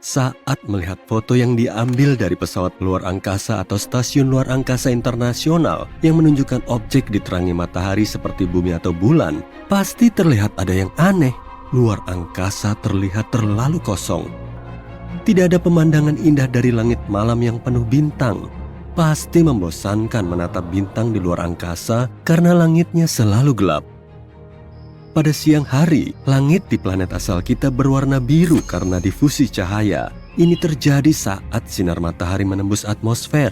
Saat melihat foto yang diambil dari pesawat luar angkasa atau stasiun luar angkasa internasional yang menunjukkan objek diterangi matahari seperti bumi atau bulan, pasti terlihat ada yang aneh. Luar angkasa terlihat terlalu kosong. Tidak ada pemandangan indah dari langit malam yang penuh bintang. Pasti membosankan menatap bintang di luar angkasa karena langitnya selalu gelap. Pada siang hari, langit di planet asal kita berwarna biru karena difusi cahaya. Ini terjadi saat sinar matahari menembus atmosfer.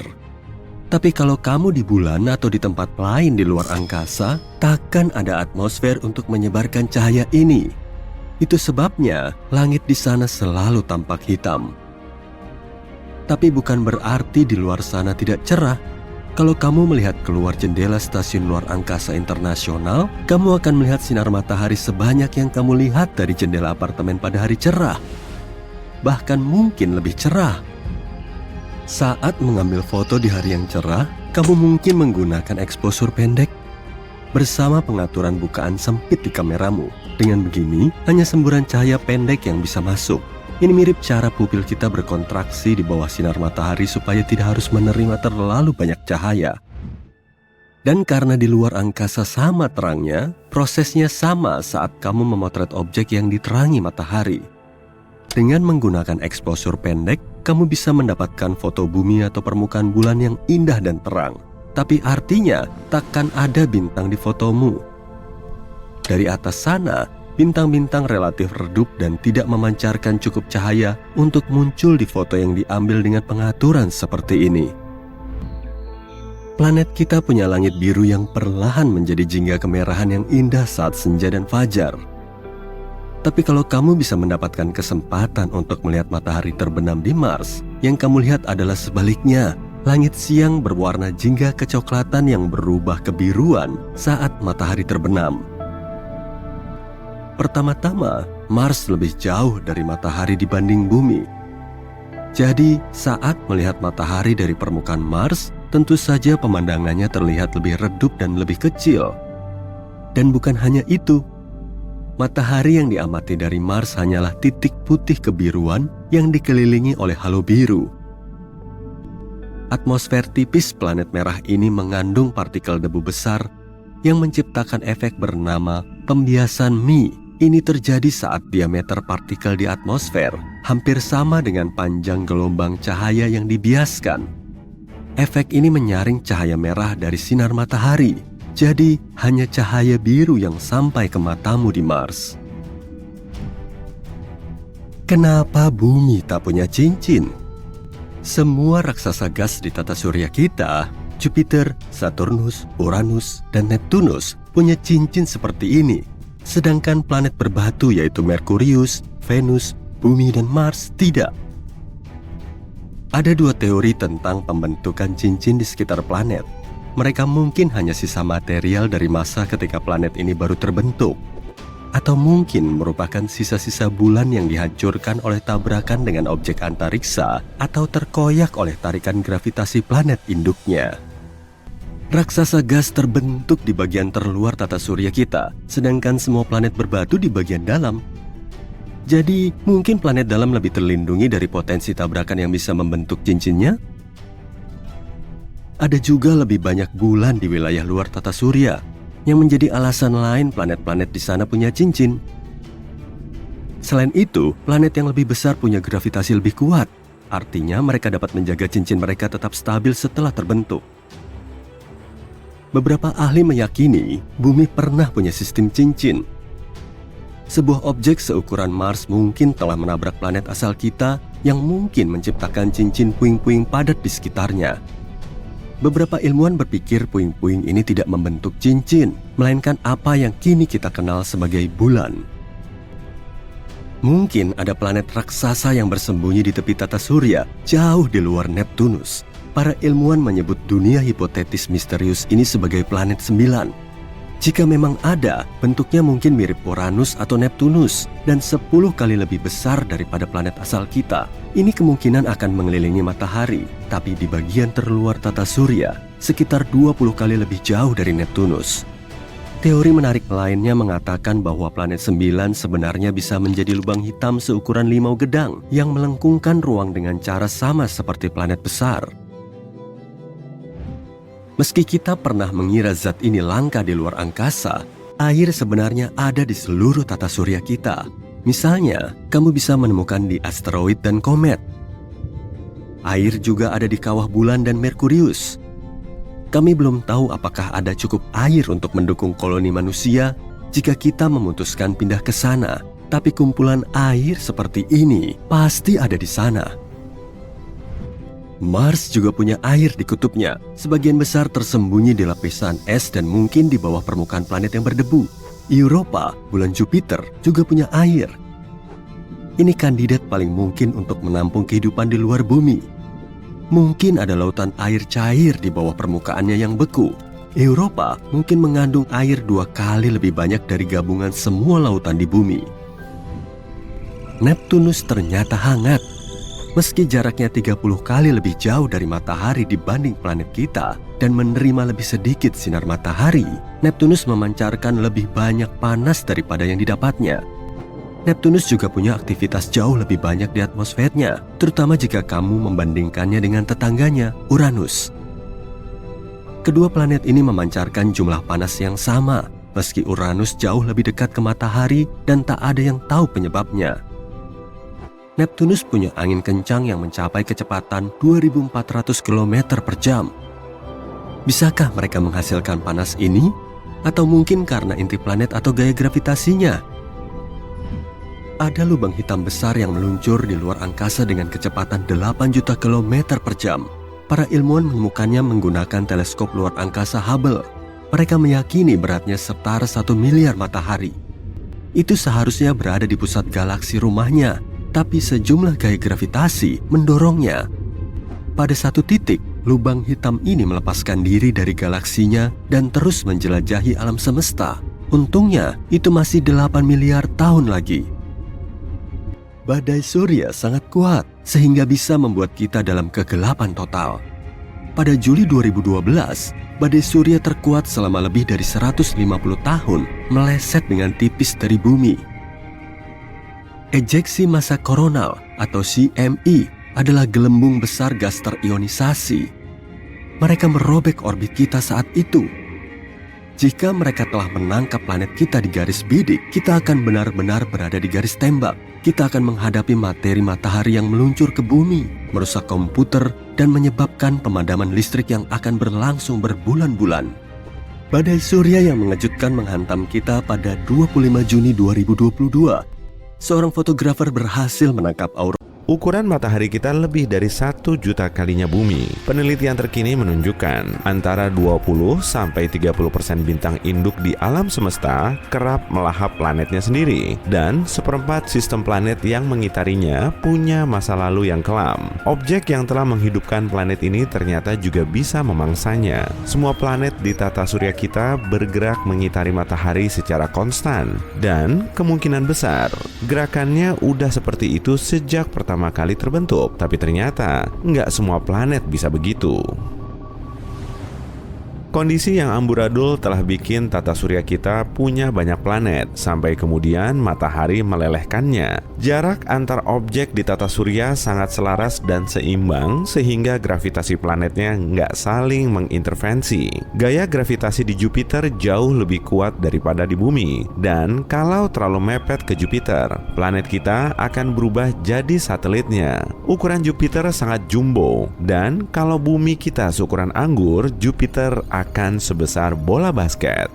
Tapi kalau kamu di bulan atau di tempat lain di luar angkasa, takkan ada atmosfer untuk menyebarkan cahaya ini. Itu sebabnya langit di sana selalu tampak hitam. Tapi bukan berarti di luar sana tidak cerah. Kalau kamu melihat keluar jendela stasiun luar angkasa internasional, kamu akan melihat sinar matahari sebanyak yang kamu lihat dari jendela apartemen pada hari cerah. Bahkan mungkin lebih cerah. Saat mengambil foto di hari yang cerah, kamu mungkin menggunakan exposure pendek bersama pengaturan bukaan sempit di kameramu. Dengan begini, hanya semburan cahaya pendek yang bisa masuk. Ini mirip cara pupil kita berkontraksi di bawah sinar matahari supaya tidak harus menerima terlalu banyak cahaya. Dan karena di luar angkasa sama terangnya, prosesnya sama saat kamu memotret objek yang diterangi matahari. Dengan menggunakan exposure pendek, kamu bisa mendapatkan foto bumi atau permukaan bulan yang indah dan terang. Tapi artinya, takkan ada bintang di fotomu. Dari atas sana, bintang-bintang relatif redup dan tidak memancarkan cukup cahaya untuk muncul di foto yang diambil dengan pengaturan seperti ini. Planet kita punya langit biru yang perlahan menjadi jingga kemerahan yang indah saat senja dan fajar. Tapi kalau kamu bisa mendapatkan kesempatan untuk melihat matahari terbenam di Mars, yang kamu lihat adalah sebaliknya. Langit siang berwarna jingga kecoklatan yang berubah kebiruan saat matahari terbenam. Pertama-tama, Mars lebih jauh dari matahari dibanding bumi. Jadi, saat melihat matahari dari permukaan Mars, tentu saja pemandangannya terlihat lebih redup dan lebih kecil. Dan bukan hanya itu, matahari yang diamati dari Mars hanyalah titik putih kebiruan yang dikelilingi oleh halo biru. Atmosfer tipis planet merah ini mengandung partikel debu besar yang menciptakan efek bernama pembiasan Mie. Ini terjadi saat diameter partikel di atmosfer hampir sama dengan panjang gelombang cahaya yang dibiaskan. Efek ini menyaring cahaya merah dari sinar matahari, jadi hanya cahaya biru yang sampai ke matamu di Mars. Kenapa bumi tak punya cincin? Semua raksasa gas di tata surya kita, Jupiter, Saturnus, Uranus, dan Neptunus punya cincin seperti ini. Sedangkan planet berbatu yaitu Merkurius, Venus, Bumi, dan Mars tidak. Ada dua teori tentang pembentukan cincin di sekitar planet. Mereka mungkin hanya sisa material dari masa ketika planet ini baru terbentuk. Atau mungkin merupakan sisa-sisa bulan yang dihancurkan oleh tabrakan dengan objek antariksa atau terkoyak oleh tarikan gravitasi planet induknya. Raksasa gas terbentuk di bagian terluar tata surya kita, sedangkan semua planet berbatu di bagian dalam. Jadi, mungkin planet dalam lebih terlindungi dari potensi tabrakan yang bisa membentuk cincinnya? Ada juga lebih banyak bulan di wilayah luar tata surya, yang menjadi alasan lain planet-planet di sana punya cincin. Selain itu, planet yang lebih besar punya gravitasi lebih kuat. Artinya mereka dapat menjaga cincin mereka tetap stabil setelah terbentuk. Beberapa ahli meyakini bumi pernah punya sistem cincin. Sebuah objek seukuran Mars mungkin telah menabrak planet asal kita yang mungkin menciptakan cincin puing-puing padat di sekitarnya. Beberapa ilmuwan berpikir puing-puing ini tidak membentuk cincin, melainkan apa yang kini kita kenal sebagai bulan. Mungkin ada planet raksasa yang bersembunyi di tepi tata surya, jauh di luar Neptunus. Para ilmuwan menyebut dunia hipotetis misterius ini sebagai planet 9. Jika memang ada, bentuknya mungkin mirip Uranus atau Neptunus dan 10 kali lebih besar daripada planet asal kita. Ini kemungkinan akan mengelilingi matahari, tapi di bagian terluar tata surya, sekitar 20 kali lebih jauh dari Neptunus. Teori menarik lainnya mengatakan bahwa planet 9 sebenarnya bisa menjadi lubang hitam seukuran limau gedang yang melengkungkan ruang dengan cara sama seperti planet besar. Meski kita pernah mengira zat ini langka di luar angkasa, air sebenarnya ada di seluruh tata surya kita. Misalnya, kamu bisa menemukan di asteroid dan komet. Air juga ada di kawah bulan dan Merkurius. Kami belum tahu apakah ada cukup air untuk mendukung koloni manusia jika kita memutuskan pindah ke sana. Tapi kumpulan air seperti ini pasti ada di sana. Mars juga punya air di kutubnya. Sebagian besar tersembunyi di lapisan es dan mungkin di bawah permukaan planet yang berdebu. Europa, bulan Jupiter, juga punya air. Ini kandidat paling mungkin untuk menampung kehidupan di luar bumi. Mungkin ada lautan air cair di bawah permukaannya yang beku. Europa mungkin mengandung air 2 kali lebih banyak dari gabungan semua lautan di bumi. Neptunus ternyata hangat. Meski jaraknya 30 kali lebih jauh dari matahari dibanding planet kita dan menerima lebih sedikit sinar matahari, Neptunus memancarkan lebih banyak panas daripada yang didapatnya. Neptunus juga punya aktivitas jauh lebih banyak di atmosfernya, terutama jika kamu membandingkannya dengan tetangganya, Uranus. Kedua planet ini memancarkan jumlah panas yang sama, meski Uranus jauh lebih dekat ke matahari dan tak ada yang tahu penyebabnya. Neptunus punya angin kencang yang mencapai kecepatan 2.400 km per jam. Bisakah mereka menghasilkan panas ini? Atau mungkin karena inti planet atau gaya gravitasinya? Ada lubang hitam besar yang meluncur di luar angkasa dengan kecepatan 8 juta km per jam. Para ilmuwan menemukannya menggunakan teleskop luar angkasa Hubble. Mereka meyakini beratnya setara 1 miliar matahari. Itu seharusnya berada di pusat galaksi rumahnya, tapi sejumlah gaya gravitasi mendorongnya. Pada satu titik, lubang hitam ini melepaskan diri dari galaksinya dan terus menjelajahi alam semesta. Untungnya, itu masih 8 miliar tahun lagi. Badai surya sangat kuat sehingga bisa membuat kita dalam kegelapan total. Pada Juli 2012, badai surya terkuat selama lebih dari 150 tahun meleset dengan tipis dari bumi. Ejeksi massa koronal atau CME adalah gelembung besar gas terionisasi. Mereka merobek orbit kita saat itu. Jika mereka telah menangkap planet kita di garis bidik, kita akan benar-benar berada di garis tembak. Kita akan menghadapi materi matahari yang meluncur ke bumi, merusak komputer, dan menyebabkan pemadaman listrik yang akan berlangsung berbulan-bulan. Badai surya yang mengejutkan menghantam kita pada 25 Juni 2022. Seorang fotografer berhasil menangkap aurora. Ukuran matahari kita lebih dari 1 juta kalinya bumi. Penelitian terkini menunjukkan antara 20-30% bintang induk di alam semesta kerap melahap planetnya sendiri. Dan seperempat sistem planet yang mengitarinya punya masa lalu yang kelam. Objek yang telah menghidupkan planet ini ternyata juga bisa memangsanya. Semua planet di tata surya kita bergerak mengitari matahari secara konstan. Dan kemungkinan besar gerakannya udah seperti itu sejak pertama kali terbentuk, tapi ternyata nggak semua planet bisa begitu. Kondisi yang amburadul telah bikin tata surya kita punya banyak planet, sampai kemudian matahari melelehkannya. Jarak antar objek di tata surya sangat selaras dan seimbang, sehingga gravitasi planetnya nggak saling mengintervensi. Gaya gravitasi di Jupiter jauh lebih kuat daripada di bumi, dan kalau terlalu mepet ke Jupiter, planet kita akan berubah jadi satelitnya. Ukuran Jupiter sangat jumbo, dan kalau bumi kita seukuran anggur, Jupiter akan sebesar bola basket.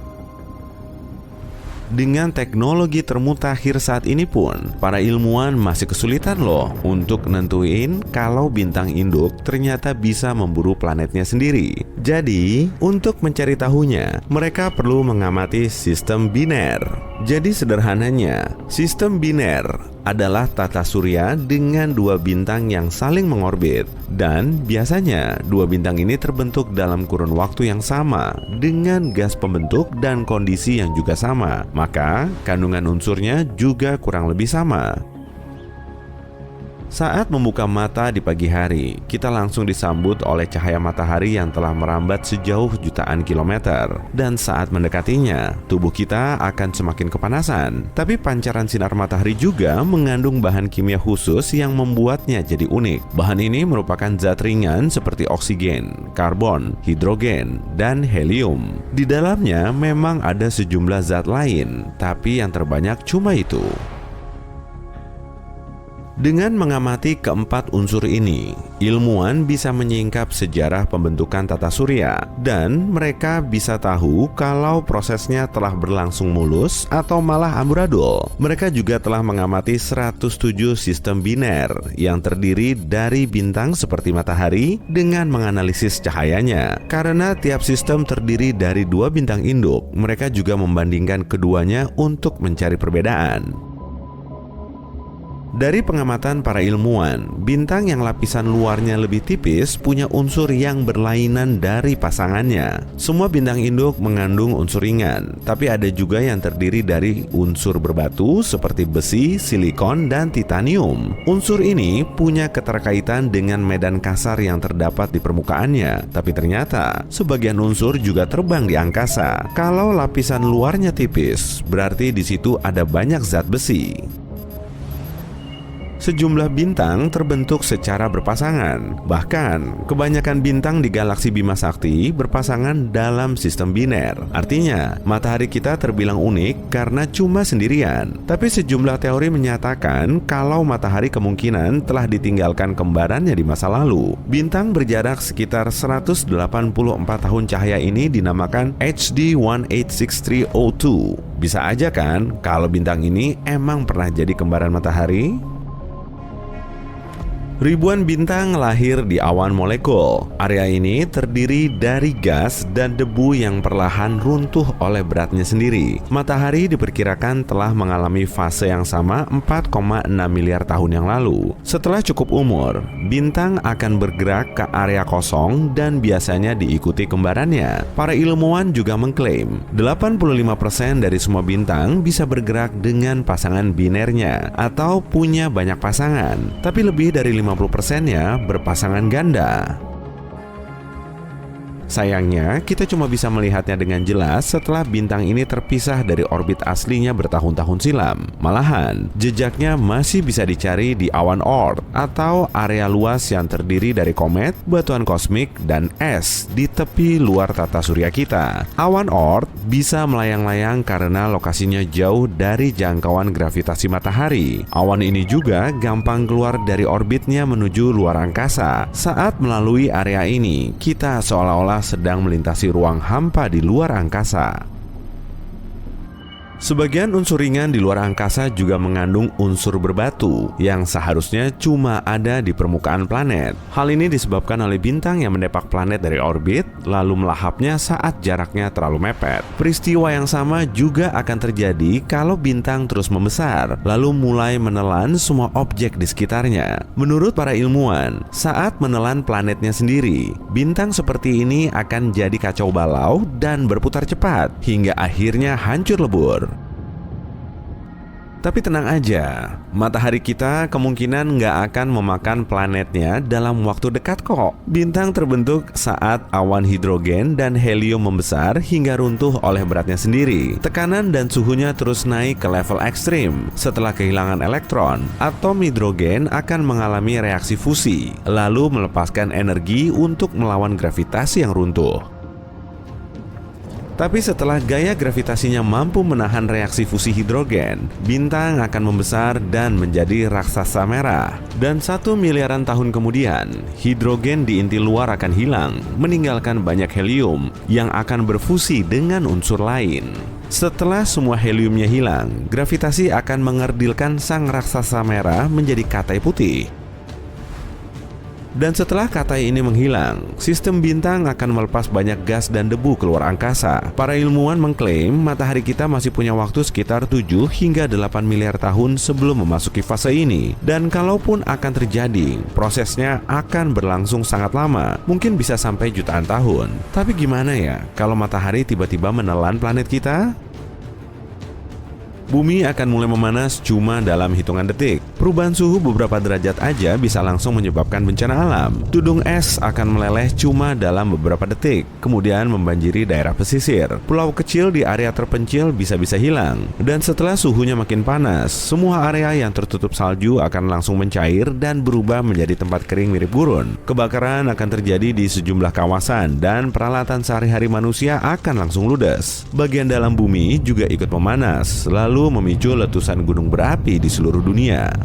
Dengan teknologi termutakhir saat ini pun, para ilmuwan masih kesulitan loh untuk nentuin kalau bintang induk ternyata bisa memburu planetnya sendiri. Jadi, untuk mencari tahunya, mereka perlu mengamati sistem biner. Jadi sederhananya, sistem biner adalah tata surya dengan 2 bintang yang saling mengorbit. Dan biasanya 2 bintang ini terbentuk dalam kurun waktu yang sama dengan gas pembentuk dan kondisi yang juga sama. Maka kandungan unsurnya juga kurang lebih sama. Saat membuka mata di pagi hari, kita langsung disambut oleh cahaya matahari yang telah merambat sejauh jutaan kilometer. Dan saat mendekatinya, tubuh kita akan semakin kepanasan. Tapi pancaran sinar matahari juga mengandung bahan kimia khusus yang membuatnya jadi unik. Bahan ini merupakan zat ringan seperti oksigen, karbon, hidrogen, dan helium. Di dalamnya memang ada sejumlah zat lain, tapi yang terbanyak cuma itu. Dengan mengamati keempat unsur ini, ilmuwan bisa menyingkap sejarah pembentukan tata surya dan mereka bisa tahu kalau prosesnya telah berlangsung mulus atau malah amburadul. Mereka juga telah mengamati 107 sistem biner yang terdiri dari bintang seperti matahari dengan menganalisis cahayanya. Karena tiap sistem terdiri dari 2 bintang induk, mereka juga membandingkan keduanya untuk mencari perbedaan. Dari pengamatan para ilmuwan, bintang yang lapisan luarnya lebih tipis punya unsur yang berlainan dari pasangannya. Semua bintang induk mengandung unsur ringan, tapi ada juga yang terdiri dari unsur berbatu seperti besi, silikon, dan titanium. Unsur ini punya keterkaitan dengan medan kasar yang terdapat di permukaannya, tapi ternyata sebagian unsur juga terbang di angkasa. Kalau lapisan luarnya tipis, berarti di situ ada banyak zat besi. Sejumlah bintang terbentuk secara berpasangan. Bahkan, kebanyakan bintang di galaksi Bima Sakti berpasangan dalam sistem biner. Artinya, matahari kita terbilang unik karena cuma sendirian. Tapi sejumlah teori menyatakan kalau matahari kemungkinan telah ditinggalkan kembarannya di masa lalu. Bintang berjarak sekitar 184 tahun cahaya ini dinamakan HD 186302. Bisa aja kan kalau bintang ini emang pernah jadi kembaran matahari? Ribuan bintang lahir di awan molekul. Area ini terdiri dari gas dan debu yang perlahan runtuh oleh beratnya sendiri. Matahari diperkirakan telah mengalami fase yang sama 4,6 miliar tahun yang lalu. Setelah cukup umur, bintang akan bergerak ke area kosong dan biasanya diikuti kembarannya. Para ilmuwan juga mengklaim 85% dari semua bintang bisa bergerak dengan pasangan binernya atau punya banyak pasangan, tapi lebih dari 50%-nya berpasangan ganda. Sayangnya, kita cuma bisa melihatnya dengan jelas setelah bintang ini terpisah dari orbit aslinya bertahun-tahun silam. Malahan, jejaknya masih bisa dicari di awan Oort atau area luas yang terdiri dari komet, batuan kosmik, dan es di tepi luar tata surya kita. Awan Oort bisa melayang-layang karena lokasinya jauh dari jangkauan gravitasi matahari. Awan ini juga gampang keluar dari orbitnya menuju luar angkasa. Saat melalui area ini, kita seolah-olah sedang melintasi ruang hampa di luar angkasa. Sebagian unsur ringan di luar angkasa juga mengandung unsur berbatu yang seharusnya cuma ada di permukaan planet. Hal ini disebabkan oleh bintang yang mendepak planet dari orbit lalu melahapnya saat jaraknya terlalu mepet. Peristiwa yang sama juga akan terjadi kalau bintang terus membesar lalu mulai menelan semua objek di sekitarnya. Menurut para ilmuwan, saat menelan planetnya sendiri, bintang seperti ini akan jadi kacau balau dan berputar cepat hingga akhirnya hancur lebur. Tapi tenang aja, matahari kita kemungkinan nggak akan memakan planetnya dalam waktu dekat kok. Bintang terbentuk saat awan hidrogen dan helium membesar hingga runtuh oleh beratnya sendiri. Tekanan dan suhunya terus naik ke level ekstrim. Setelah kehilangan elektron, atom hidrogen akan mengalami reaksi fusi, lalu melepaskan energi untuk melawan gravitasi yang runtuh. Tapi setelah gaya gravitasinya mampu menahan reaksi fusi hidrogen, bintang akan membesar dan menjadi raksasa merah. Dan 1 miliaran tahun kemudian, hidrogen di inti luar akan hilang, meninggalkan banyak helium yang akan berfusi dengan unsur lain. Setelah semua heliumnya hilang, gravitasi akan mengerdilkan sang raksasa merah menjadi katai putih. Dan setelah katai ini menghilang, sistem bintang akan melepas banyak gas dan debu keluar angkasa. Para ilmuwan mengklaim matahari kita masih punya waktu sekitar 7 hingga 8 miliar tahun sebelum memasuki fase ini. Dan kalaupun akan terjadi, prosesnya akan berlangsung sangat lama, mungkin bisa sampai jutaan tahun. Tapi gimana ya kalau matahari tiba-tiba menelan planet kita? bumi akan mulai memanas cuma dalam hitungan detik. Perubahan suhu beberapa derajat aja bisa langsung menyebabkan bencana alam. Tudung es akan meleleh cuma dalam beberapa detik, kemudian membanjiri daerah pesisir. Pulau kecil di area terpencil bisa-bisa hilang. Dan setelah suhunya makin panas, semua area yang tertutup salju akan langsung mencair dan berubah menjadi tempat kering mirip gurun. Kebakaran akan terjadi di sejumlah kawasan dan peralatan sehari-hari manusia akan langsung ludes. Bagian dalam bumi juga ikut memanas, lalu memicu letusan gunung berapi di seluruh dunia.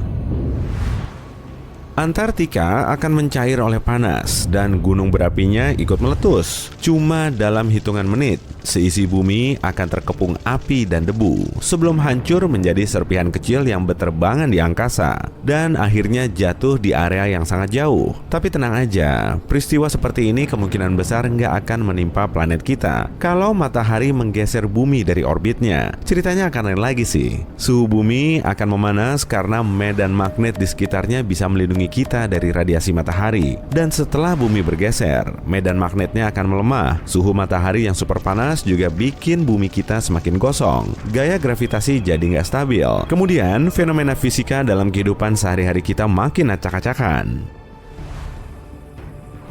Antartika akan mencair oleh panas dan gunung berapinya ikut meletus. Cuma dalam hitungan menit, seisi bumi akan terkepung api dan debu sebelum hancur menjadi serpihan kecil yang berterbangan di angkasa dan akhirnya jatuh di area yang sangat jauh. Tapi tenang aja, peristiwa seperti ini kemungkinan besar nggak akan menimpa planet kita kalau matahari menggeser bumi dari orbitnya. Ceritanya akan lain lagi sih. Suhu bumi akan memanas karena medan magnet di sekitarnya bisa melindungi kita dari radiasi matahari. Dan setelah bumi bergeser, medan magnetnya akan melemah. Suhu matahari yang super panas juga bikin bumi kita semakin gosong. Gaya gravitasi jadi nggak stabil. Kemudian, fenomena fisika dalam kehidupan sehari-hari kita makin acak-acakan.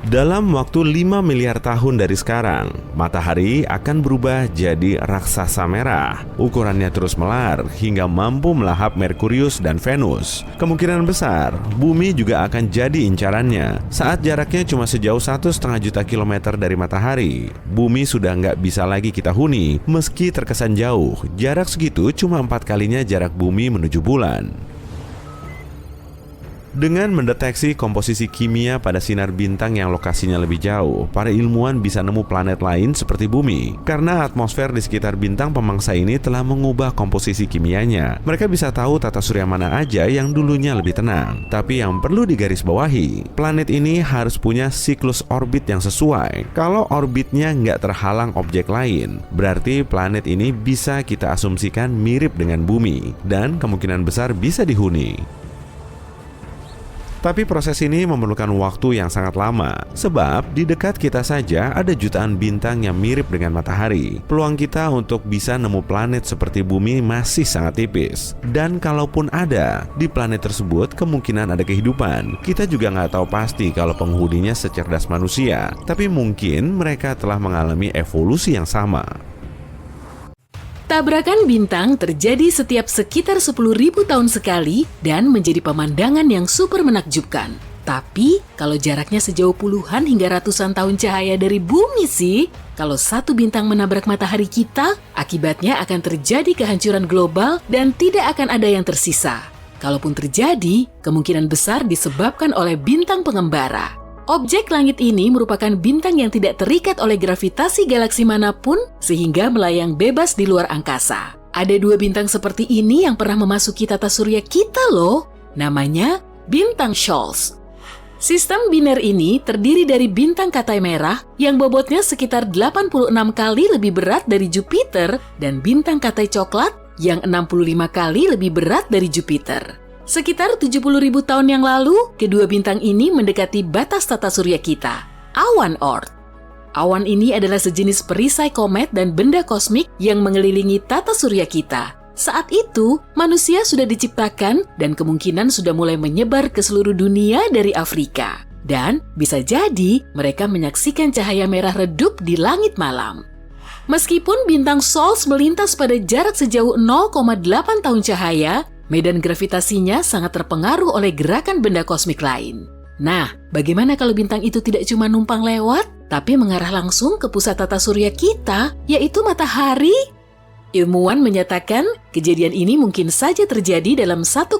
Dalam waktu 5 miliar tahun dari sekarang, matahari akan berubah jadi raksasa merah. Ukurannya terus melar hingga mampu melahap Merkurius dan Venus. Kemungkinan besar, bumi juga akan jadi incarannya. Saat jaraknya cuma sejauh 1,5 juta kilometer dari matahari, bumi sudah nggak bisa lagi kita huni. Meski terkesan jauh, jarak segitu cuma 4 kalinya jarak bumi menuju bulan. Dengan mendeteksi komposisi kimia pada sinar bintang yang lokasinya lebih jauh, para ilmuwan bisa nemu planet lain seperti bumi. Karena atmosfer di sekitar bintang pemangsa ini telah mengubah komposisi kimianya, mereka bisa tahu tata surya mana aja yang dulunya lebih tenang. Tapi yang perlu digarisbawahi, planet ini harus punya siklus orbit yang sesuai. Kalau orbitnya nggak terhalang objek lain, berarti planet ini bisa kita asumsikan mirip dengan bumi, dan kemungkinan besar bisa dihuni. Tapi proses ini memerlukan waktu yang sangat lama, sebab di dekat kita saja ada jutaan bintang yang mirip dengan matahari. Peluang kita untuk bisa nemu planet seperti bumi masih sangat tipis. Dan kalaupun ada, di planet tersebut kemungkinan ada kehidupan. Kita juga nggak tahu pasti kalau penghuninya secerdas manusia, tapi mungkin mereka telah mengalami evolusi yang sama. Tabrakan bintang terjadi setiap sekitar 10.000 tahun sekali dan menjadi pemandangan yang super menakjubkan. Tapi, kalau jaraknya sejauh puluhan hingga ratusan tahun cahaya dari bumi sih, kalau satu bintang menabrak matahari kita, akibatnya akan terjadi kehancuran global dan tidak akan ada yang tersisa. Kalaupun terjadi, kemungkinan besar disebabkan oleh bintang pengembara. Objek langit ini merupakan bintang yang tidak terikat oleh gravitasi galaksi manapun sehingga melayang bebas di luar angkasa. Ada 2 bintang seperti ini yang pernah memasuki tata surya kita loh. Namanya bintang Scholz. Sistem biner ini terdiri dari bintang Katai merah yang bobotnya sekitar 86 kali lebih berat dari Jupiter dan bintang Katai coklat yang 65 kali lebih berat dari Jupiter. Sekitar 70.000 tahun yang lalu, kedua bintang ini mendekati batas tata surya kita, awan Oort. Awan ini adalah sejenis perisai komet dan benda kosmik yang mengelilingi tata surya kita. Saat itu, manusia sudah diciptakan dan kemungkinan sudah mulai menyebar ke seluruh dunia dari Afrika. Dan bisa jadi mereka menyaksikan cahaya merah redup di langit malam. Meskipun bintang Scholz melintas pada jarak sejauh 0,8 tahun cahaya, medan gravitasinya sangat terpengaruh oleh gerakan benda kosmik lain. Nah, bagaimana kalau bintang itu tidak cuma numpang lewat, tapi mengarah langsung ke pusat tata surya kita, yaitu matahari? Ilmuwan menyatakan kejadian ini mungkin saja terjadi dalam 1,3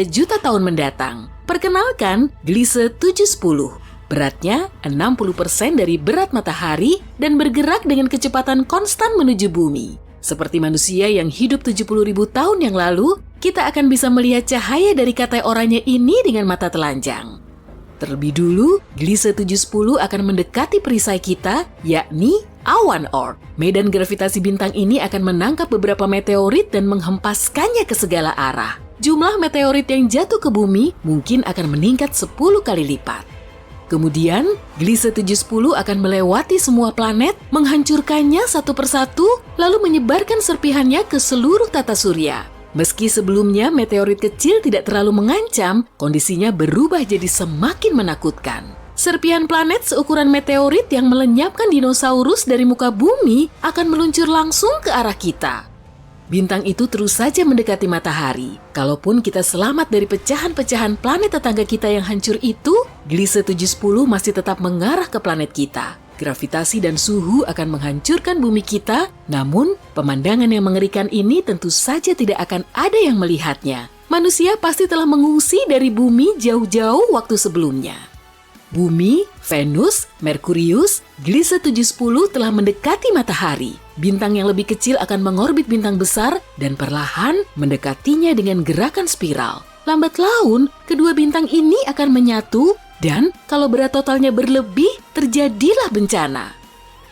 juta tahun mendatang. Perkenalkan, Gliese 710. Beratnya 60% dari berat matahari dan bergerak dengan kecepatan konstan menuju bumi. Seperti manusia yang hidup 70.000 tahun yang lalu, kita akan bisa melihat cahaya dari Katai oranye ini dengan mata telanjang. Terlebih dulu, Gliese 710 akan mendekati perisai kita, yakni awan Oort. Medan gravitasi bintang ini akan menangkap beberapa meteorit dan menghempaskannya ke segala arah. Jumlah meteorit yang jatuh ke bumi mungkin akan meningkat 10 kali lipat. Kemudian, Gliese 710 akan melewati semua planet, menghancurkannya satu persatu, lalu menyebarkan serpihannya ke seluruh tata surya. Meski sebelumnya meteorit kecil tidak terlalu mengancam, kondisinya berubah jadi semakin menakutkan. Serpihan planet seukuran meteorit yang melenyapkan dinosaurus dari muka bumi akan meluncur langsung ke arah kita. Bintang itu terus saja mendekati matahari. Kalaupun kita selamat dari pecahan-pecahan planet tetangga kita yang hancur itu, Gliese 710 masih tetap mengarah ke planet kita. Gravitasi dan suhu akan menghancurkan bumi kita, namun pemandangan yang mengerikan ini tentu saja tidak akan ada yang melihatnya. Manusia pasti telah mengungsi dari bumi jauh-jauh waktu sebelumnya. Bumi, Venus, Merkurius, Gliese 710 telah mendekati matahari. Bintang yang lebih kecil akan mengorbit bintang besar dan perlahan mendekatinya dengan gerakan spiral. Lambat laun, kedua bintang ini akan menyatu dan kalau berat totalnya berlebih, terjadilah bencana.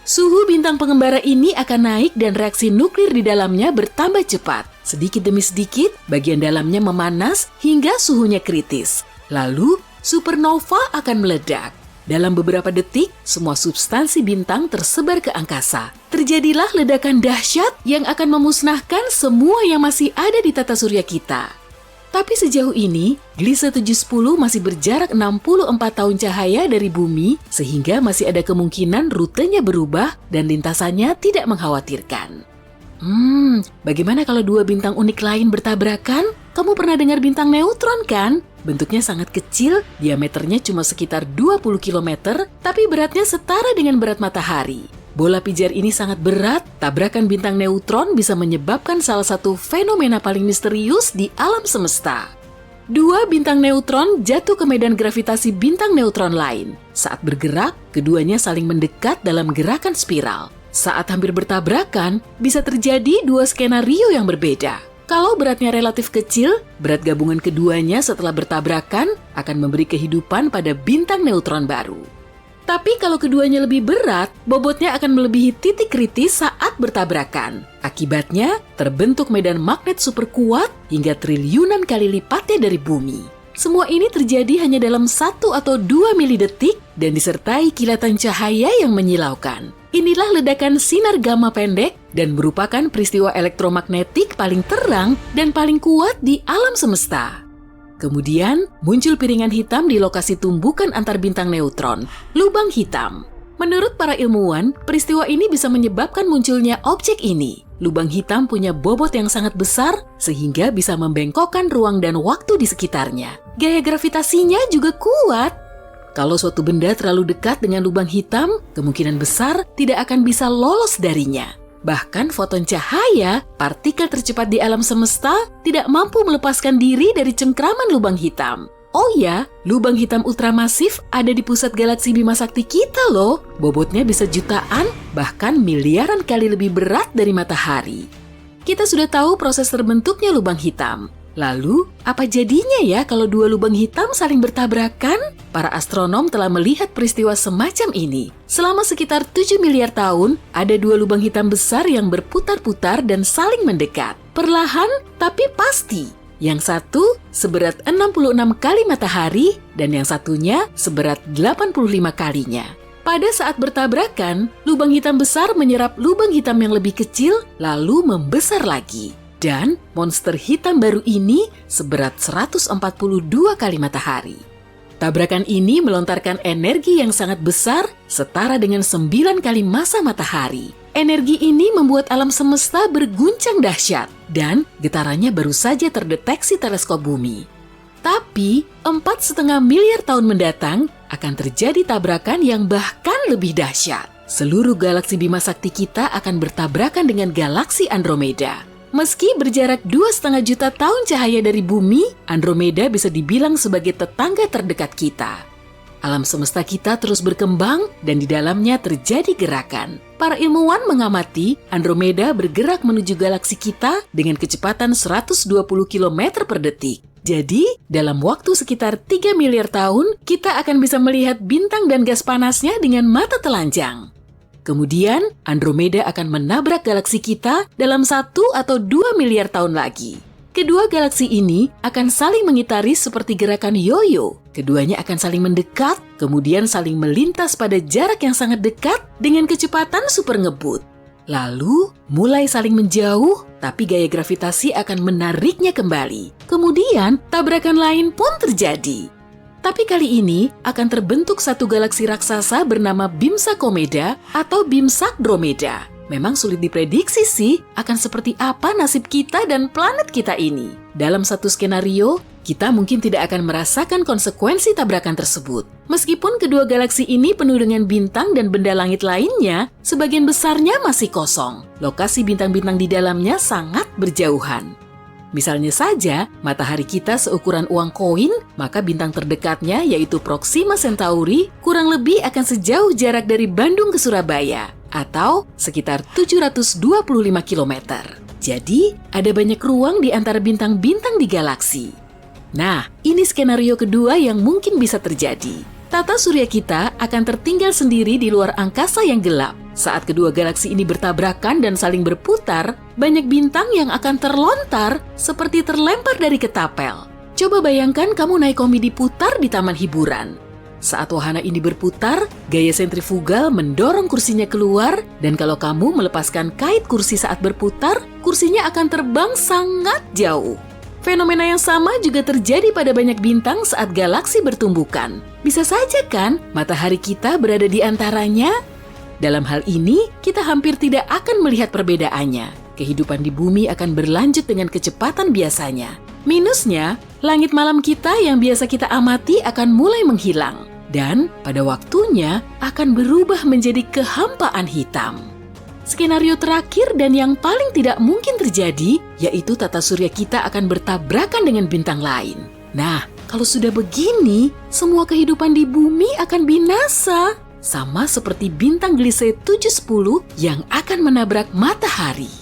Suhu bintang pengembara ini akan naik dan reaksi nuklir di dalamnya bertambah cepat. Sedikit demi sedikit, bagian dalamnya memanas hingga suhunya kritis. Lalu, supernova akan meledak. Dalam beberapa detik, semua substansi bintang tersebar ke angkasa. Terjadilah ledakan dahsyat yang akan memusnahkan semua yang masih ada di tata surya kita. Tapi sejauh ini, Gliese 710 masih berjarak 64 tahun cahaya dari bumi, sehingga masih ada kemungkinan rutenya berubah dan lintasannya tidak mengkhawatirkan. Bagaimana kalau dua bintang unik lain bertabrakan? Kamu pernah dengar bintang neutron kan? Bentuknya sangat kecil, diameternya cuma sekitar 20 km, tapi beratnya setara dengan berat matahari. Bola pijar ini sangat berat, tabrakan bintang neutron bisa menyebabkan salah satu fenomena paling misterius di alam semesta. Dua bintang neutron jatuh ke medan gravitasi bintang neutron lain. Saat bergerak, keduanya saling mendekat dalam gerakan spiral. Saat hampir bertabrakan, bisa terjadi dua skenario yang berbeda. Kalau beratnya relatif kecil, berat gabungan keduanya setelah bertabrakan akan memberi kehidupan pada bintang neutron baru. Tapi kalau keduanya lebih berat, bobotnya akan melebihi titik kritis saat bertabrakan. Akibatnya, terbentuk medan magnet super kuat hingga triliunan kali lipatnya dari bumi. Semua ini terjadi hanya dalam 1 atau 2 milidetik dan disertai kilatan cahaya yang menyilaukan. Inilah ledakan sinar gamma pendek dan merupakan peristiwa elektromagnetik paling terang dan paling kuat di alam semesta. Kemudian, muncul piringan hitam di lokasi tumbukan antar bintang neutron, lubang hitam. Menurut para ilmuwan, peristiwa ini bisa menyebabkan munculnya objek ini. Lubang hitam punya bobot yang sangat besar, sehingga bisa membengkokkan ruang dan waktu di sekitarnya. Gaya gravitasinya juga kuat. Kalau suatu benda terlalu dekat dengan lubang hitam, kemungkinan besar tidak akan bisa lolos darinya. Bahkan foton cahaya, partikel tercepat di alam semesta, tidak mampu melepaskan diri dari cengkraman lubang hitam. Oh ya, lubang hitam ultramasif ada di pusat galaksi Bima Sakti kita loh. Bobotnya bisa jutaan, bahkan miliaran kali lebih berat dari matahari. Kita sudah tahu proses terbentuknya lubang hitam. Lalu, apa jadinya ya kalau dua lubang hitam saling bertabrakan? Para astronom telah melihat peristiwa semacam ini. Selama sekitar 7 miliar tahun, ada dua lubang hitam besar yang berputar-putar dan saling mendekat. Perlahan, tapi pasti. Yang satu seberat 66 kali matahari dan yang satunya seberat 85 kalinya. Pada saat bertabrakan, lubang hitam besar menyerap lubang hitam yang lebih kecil lalu membesar lagi. Dan monster hitam baru ini seberat 142 kali matahari. Tabrakan ini melontarkan energi yang sangat besar setara dengan 9 kali massa matahari. Energi ini membuat alam semesta berguncang dahsyat dan getarannya baru saja terdeteksi teleskop bumi. Tapi 4,5 miliar tahun mendatang akan terjadi tabrakan yang bahkan lebih dahsyat. Seluruh galaksi Bima Sakti kita akan bertabrakan dengan galaksi Andromeda. Meski berjarak 2,5 juta tahun cahaya dari bumi, Andromeda bisa dibilang sebagai tetangga terdekat kita. Alam semesta kita terus berkembang dan di dalamnya terjadi gerakan. Para ilmuwan mengamati Andromeda bergerak menuju galaksi kita dengan kecepatan 120 km per detik. Jadi, dalam waktu sekitar 3 miliar tahun, kita akan bisa melihat bintang dan gas panasnya dengan mata telanjang. Kemudian, Andromeda akan menabrak galaksi kita dalam 1 atau 2 miliar tahun lagi. Kedua galaksi ini akan saling mengitari seperti gerakan yoyo. Keduanya akan saling mendekat, kemudian saling melintas pada jarak yang sangat dekat dengan kecepatan super ngebut. Lalu mulai saling menjauh, tapi gaya gravitasi akan menariknya kembali. Kemudian tabrakan lain pun terjadi. Tapi kali ini akan terbentuk satu galaksi raksasa bernama Bimsa Komeda atau Bimsak Dromeda. Memang sulit diprediksi sih akan seperti apa nasib kita dan planet kita ini. Dalam satu skenario, kita mungkin tidak akan merasakan konsekuensi tabrakan tersebut. Meskipun kedua galaksi ini penuh dengan bintang dan benda langit lainnya, sebagian besarnya masih kosong. Lokasi bintang-bintang di dalamnya sangat berjauhan. Misalnya saja, matahari kita seukuran uang koin, maka bintang terdekatnya yaitu Proxima Centauri kurang lebih akan sejauh jarak dari Bandung ke Surabaya, atau sekitar 725 km. Jadi, ada banyak ruang di antara bintang-bintang di galaksi. Nah, ini skenario kedua yang mungkin bisa terjadi. Tata surya kita akan tertinggal sendiri di luar angkasa yang gelap. Saat kedua galaksi ini bertabrakan dan saling berputar, banyak bintang yang akan terlontar seperti terlempar dari ketapel. Coba bayangkan kamu naik komedi putar di taman hiburan. Saat wahana ini berputar, gaya sentrifugal mendorong kursinya keluar, dan kalau kamu melepaskan kait kursi saat berputar, kursinya akan terbang sangat jauh. Fenomena yang sama juga terjadi pada banyak bintang saat galaksi bertumbukan. Bisa saja kan matahari kita berada di antaranya? Dalam hal ini, kita hampir tidak akan melihat perbedaannya. Kehidupan di bumi akan berlanjut dengan kecepatan biasanya. Minusnya, langit malam kita yang biasa kita amati akan mulai menghilang. Dan pada waktunya akan berubah menjadi kehampaan hitam. Skenario terakhir dan yang paling tidak mungkin terjadi, yaitu tata surya kita akan bertabrakan dengan bintang lain. Nah, kalau sudah begini, semua kehidupan di bumi akan binasa. Sama seperti bintang Gliese 710 yang akan menabrak matahari.